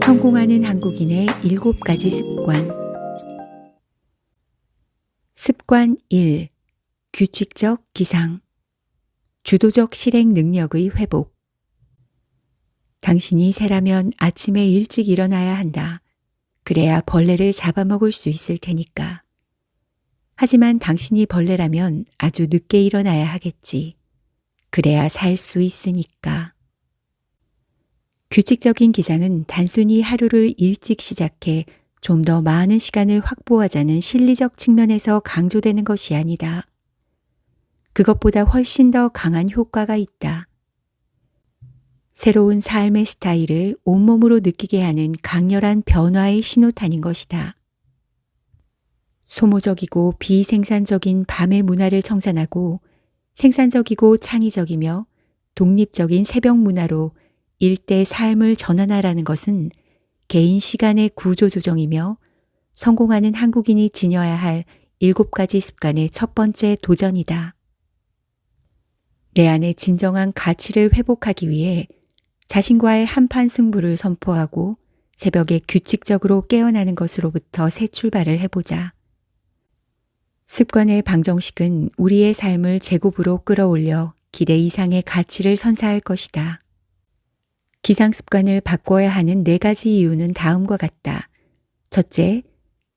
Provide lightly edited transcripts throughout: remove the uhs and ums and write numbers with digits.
성공하는 한국인의 7가지 습관. 습관 1. 규칙적 기상. 주도적 실행 능력의 회복. 당신이 새라면 아침에 일찍 일어나야 한다. 그래야 벌레를 잡아먹을 수 있을 테니까. 하지만 당신이 벌레라면 아주 늦게 일어나야 하겠지. 그래야 살 수 있으니까. 규칙적인 기상은 단순히 하루를 일찍 시작해 좀 더 많은 시간을 확보하자는 실리적 측면에서 강조되는 것이 아니다. 그것보다 훨씬 더 강한 효과가 있다. 새로운 삶의 스타일을 온몸으로 느끼게 하는 강렬한 변화의 신호탄인 것이다. 소모적이고 비생산적인 밤의 문화를 청산하고 생산적이고 창의적이며 독립적인 새벽 문화로 일대 삶을 전환하라는 것은 개인 시간의 구조 조정이며 성공하는 한국인이 지녀야 할 7가지 습관의 첫 번째 도전이다. 내 안에 진정한 가치를 회복하기 위해 자신과의 한판 승부를 선포하고 새벽에 규칙적으로 깨어나는 것으로부터 새 출발을 해보자. 습관의 방정식은 우리의 삶을 제곱으로 끌어올려 기대 이상의 가치를 선사할 것이다. 기상 습관을 바꿔야 하는 4가지 이유는 다음과 같다. 첫째,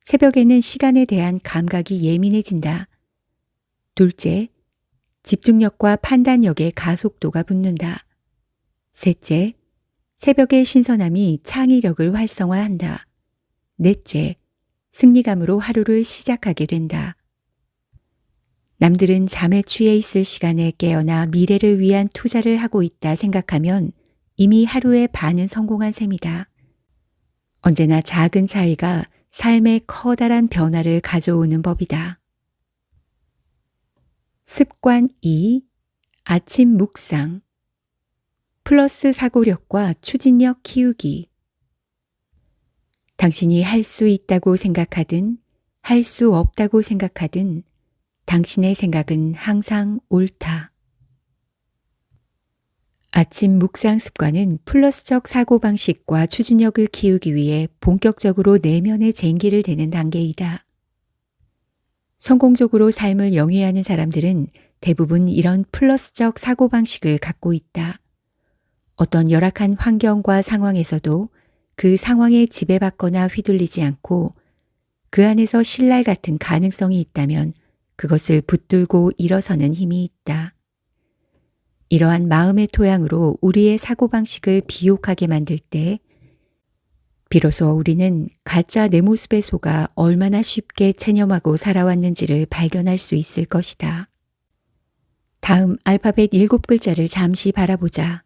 새벽에는 시간에 대한 감각이 예민해진다. 둘째, 집중력과 판단력의 가속도가 붙는다. 셋째, 새벽의 신선함이 창의력을 활성화한다. 넷째, 승리감으로 하루를 시작하게 된다. 남들은 잠에 취해 있을 시간에 깨어나 미래를 위한 투자를 하고 있다 생각하면 이미 하루의 반은 성공한 셈이다. 언제나 작은 차이가 삶에 커다란 변화를 가져오는 법이다. 습관 2. 아침 묵상. 플러스 사고력과 추진력 키우기. 당신이 할 수 있다고 생각하든 할 수 없다고 생각하든 당신의 생각은 항상 옳다. 아침 묵상 습관은 플러스적 사고방식과 추진력을 키우기 위해 본격적으로 내면의 쟁기를 대는 단계이다. 성공적으로 삶을 영위하는 사람들은 대부분 이런 플러스적 사고방식을 갖고 있다. 어떤 열악한 환경과 상황에서도 그 상황에 지배받거나 휘둘리지 않고 그 안에서 신랄 같은 가능성이 있다면 그것을 붙들고 일어서는 힘이 있다. 이러한 마음의 토양으로 우리의 사고방식을 비옥하게 만들 때 비로소 우리는 가짜 내 모습에 속아 얼마나 쉽게 체념하고 살아왔는지를 발견할 수 있을 것이다. 다음 알파벳 7글자를 잠시 바라보자.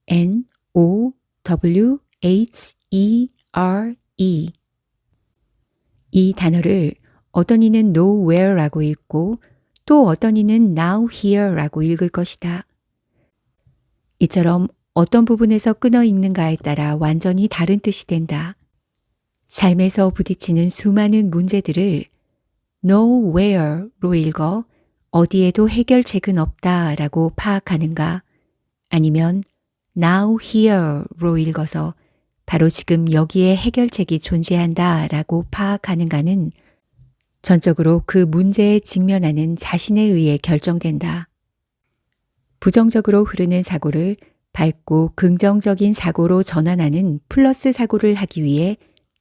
N, O, W, H, E, R, E. 이 단어를 어떤 이는 nowhere라고 읽고 또 어떤 이는 now here라고 읽을 것이다. 이처럼 어떤 부분에서 끊어 읽는가에 따라 완전히 다른 뜻이 된다. 삶에서 부딪히는 수많은 문제들을 nowhere로 읽어 어디에도 해결책은 없다라고 파악하는가, 아니면 now here로 읽어서 바로 지금 여기에 해결책이 존재한다라고 파악하는가는 전적으로 그 문제에 직면하는 자신에 의해 결정된다. 부정적으로 흐르는 사고를 밝고 긍정적인 사고로 전환하는 플러스 사고를 하기 위해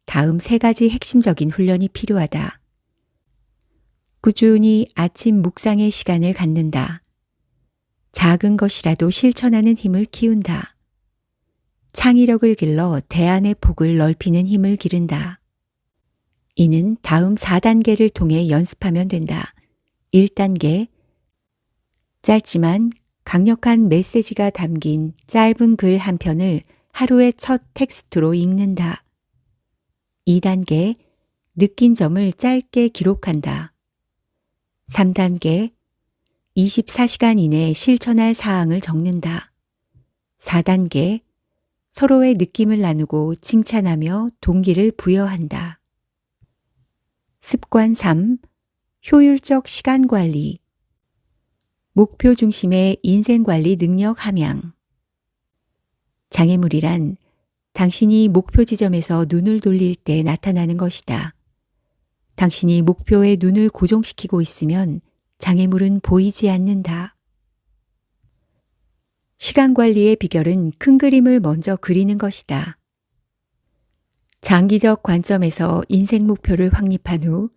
다음 3가지 핵심적인 훈련이 필요하다. 꾸준히 아침 묵상의 시간을 갖는다. 작은 것이라도 실천하는 힘을 키운다. 창의력을 길러 대안의 폭을 넓히는 힘을 기른다. 이는 다음 4단계를 통해 연습하면 된다. 1단계, 짧지만 강력한 메시지가 담긴 짧은 글 한 편을 하루의 첫 텍스트로 읽는다. 2단계, 느낀 점을 짧게 기록한다. 3단계, 24시간 이내 실천할 사항을 적는다. 4단계, 서로의 느낌을 나누고 칭찬하며 동기를 부여한다. 습관 3. 효율적 시간 관리. 목표 중심의 인생 관리 능력 함양. 장애물이란 당신이 목표 지점에서 눈을 돌릴 때 나타나는 것이다. 당신이 목표에 눈을 고정시키고 있으면 장애물은 보이지 않는다. 시간 관리의 비결은 큰 그림을 먼저 그리는 것이다. 장기적 관점에서 인생 목표를 확립한 후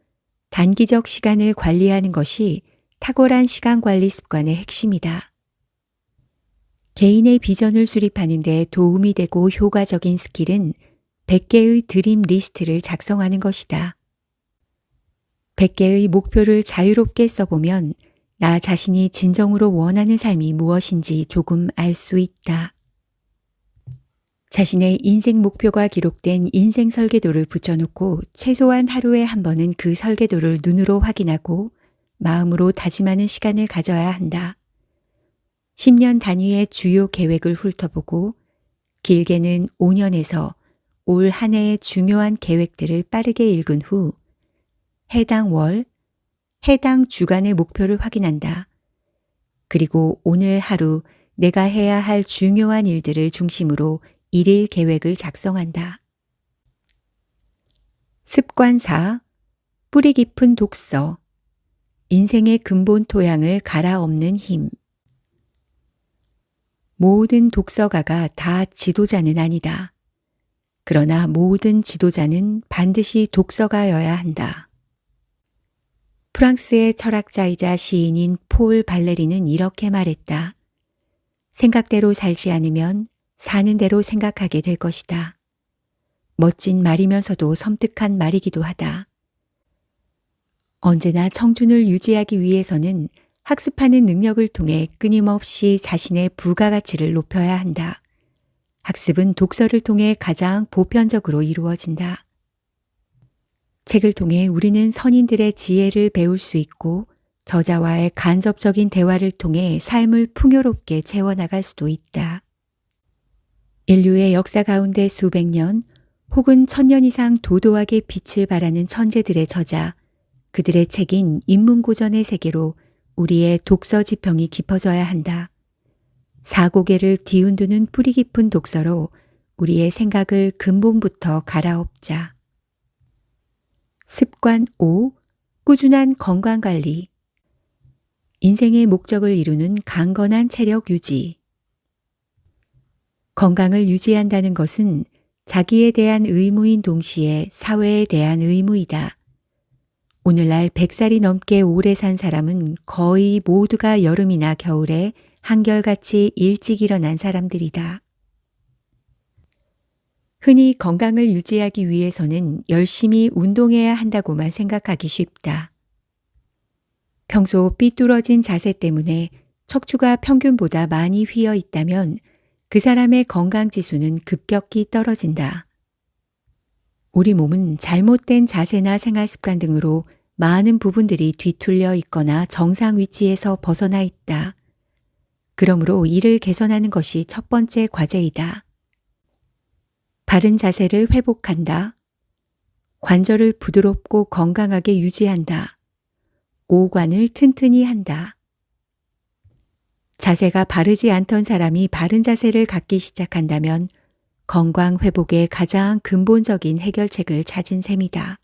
단기적 시간을 관리하는 것이 탁월한 시간 관리 습관의 핵심이다. 개인의 비전을 수립하는 데 도움이 되고 효과적인 스킬은 100개의 드림 리스트를 작성하는 것이다. 100개의 목표를 자유롭게 써보면 나 자신이 진정으로 원하는 삶이 무엇인지 조금 알 수 있다. 자신의 인생 목표가 기록된 인생 설계도를 붙여놓고 최소한 하루에 한 번은 그 설계도를 눈으로 확인하고 마음으로 다짐하는 시간을 가져야 한다. 10년 단위의 주요 계획을 훑어보고 길게는 5년에서 올 한 해의 중요한 계획들을 빠르게 읽은 후 해당 월, 해당 주간의 목표를 확인한다. 그리고 오늘 하루 내가 해야 할 중요한 일들을 중심으로 일일 계획을 작성한다. 습관 4. 뿌리 깊은 독서. 인생의 근본 토양을 갈아엎는 힘. 모든 독서가가 다 지도자는 아니다. 그러나 모든 지도자는 반드시 독서가여야 한다. 프랑스의 철학자이자 시인인 폴 발레리는 이렇게 말했다. 생각대로 살지 않으면 사는 대로 생각하게 될 것이다. 멋진 말이면서도 섬뜩한 말이기도 하다. 언제나 청춘을 유지하기 위해서는 학습하는 능력을 통해 끊임없이 자신의 부가가치를 높여야 한다. 학습은 독서를 통해 가장 보편적으로 이루어진다. 책을 통해 우리는 선인들의 지혜를 배울 수 있고 저자와의 간접적인 대화를 통해 삶을 풍요롭게 채워나갈 수도 있다. 인류의 역사 가운데 수백 년 혹은 1000년 이상 도도하게 빛을 발하는 천재들의 저자, 그들의 책인 인문고전의 세계로 우리의 독서 지평이 깊어져야 한다. 사고개를 뒤흔드는 뿌리 깊은 독서로 우리의 생각을 근본부터 갈아엎자. 습관 5. 꾸준한 건강관리. 인생의 목적을 이루는 강건한 체력 유지. 건강을 유지한다는 것은 자기에 대한 의무인 동시에 사회에 대한 의무이다. 오늘날 100살이 넘게 오래 산 사람은 거의 모두가 여름이나 겨울에 한결같이 일찍 일어난 사람들이다. 흔히 건강을 유지하기 위해서는 열심히 운동해야 한다고만 생각하기 쉽다. 평소 삐뚤어진 자세 때문에 척추가 평균보다 많이 휘어 있다면 그 사람의 건강지수는 급격히 떨어진다. 우리 몸은 잘못된 자세나 생활습관 등으로 많은 부분들이 뒤틀려 있거나 정상 위치에서 벗어나 있다. 그러므로 이를 개선하는 것이 첫 번째 과제이다. 바른 자세를 회복한다. 관절을 부드럽고 건강하게 유지한다. 오관을 튼튼히 한다. 자세가 바르지 않던 사람이 바른 자세를 갖기 시작한다면 건강 회복의 가장 근본적인 해결책을 찾은 셈이다.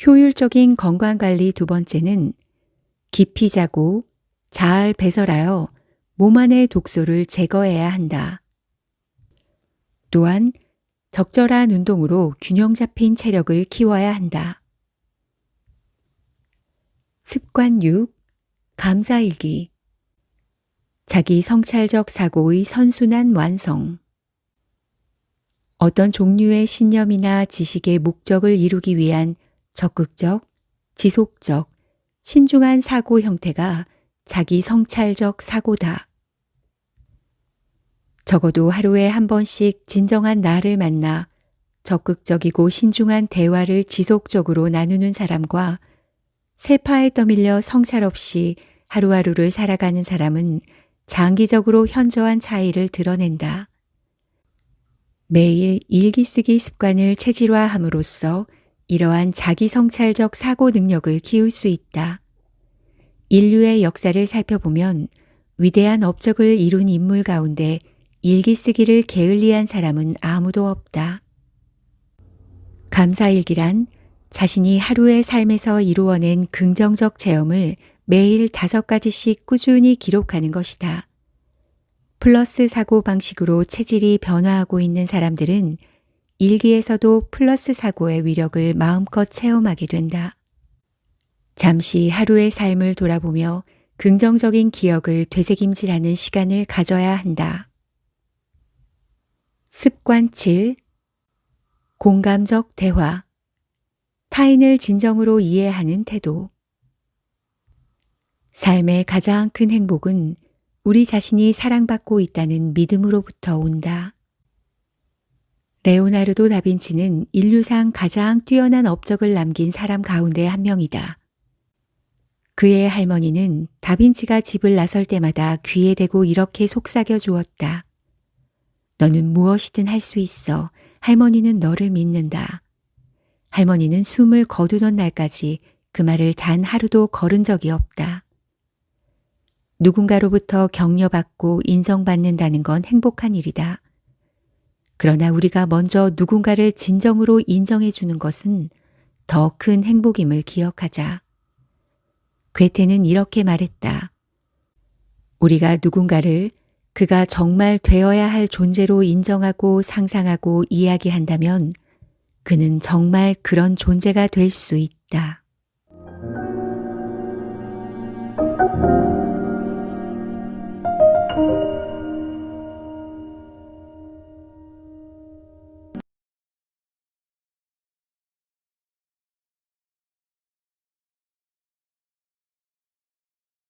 효율적인 건강관리 두 번째는 깊이 자고 잘 배설하여 몸 안의 독소를 제거해야 한다. 또한 적절한 운동으로 균형 잡힌 체력을 키워야 한다. 습관 6. 감사일기. 자기 성찰적 사고의 선순환 완성. 어떤 종류의 신념이나 지식의 목적을 이루기 위한 적극적, 지속적, 신중한 사고 형태가 자기 성찰적 사고다. 적어도 하루에 한 번씩 진정한 나를 만나 적극적이고 신중한 대화를 지속적으로 나누는 사람과 세파에 떠밀려 성찰 없이 하루하루를 살아가는 사람은 장기적으로 현저한 차이를 드러낸다. 매일 일기 쓰기 습관을 체질화함으로써 이러한 자기 성찰적 사고 능력을 키울 수 있다. 인류의 역사를 살펴보면 위대한 업적을 이룬 인물 가운데 일기 쓰기를 게을리한 사람은 아무도 없다. 감사일기란 자신이 하루의 삶에서 이루어낸 긍정적 체험을 매일 5가지씩 꾸준히 기록하는 것이다. 플러스 사고 방식으로 체질이 변화하고 있는 사람들은 일기에서도 플러스 사고의 위력을 마음껏 체험하게 된다. 잠시 하루의 삶을 돌아보며 긍정적인 기억을 되새김질하는 시간을 가져야 한다. 습관 7. 공감적 대화. 타인을 진정으로 이해하는 태도. 삶의 가장 큰 행복은 우리 자신이 사랑받고 있다는 믿음으로부터 온다. 레오나르도 다빈치는 인류상 가장 뛰어난 업적을 남긴 사람 가운데 한 명이다. 그의 할머니는 다빈치가 집을 나설 때마다 귀에 대고 이렇게 속삭여 주었다. 너는 무엇이든 할 수 있어. 할머니는 너를 믿는다. 할머니는 숨을 거두던 날까지 그 말을 단 하루도 거른 적이 없다. 누군가로부터 격려받고 인정받는다는 건 행복한 일이다. 그러나 우리가 먼저 누군가를 진정으로 인정해 주는 것은 더 큰 행복임을 기억하자. 괴테는 이렇게 말했다. 우리가 누군가를 그가 정말 되어야 할 존재로 인정하고 상상하고 이야기한다면 그는 정말 그런 존재가 될 수 있다.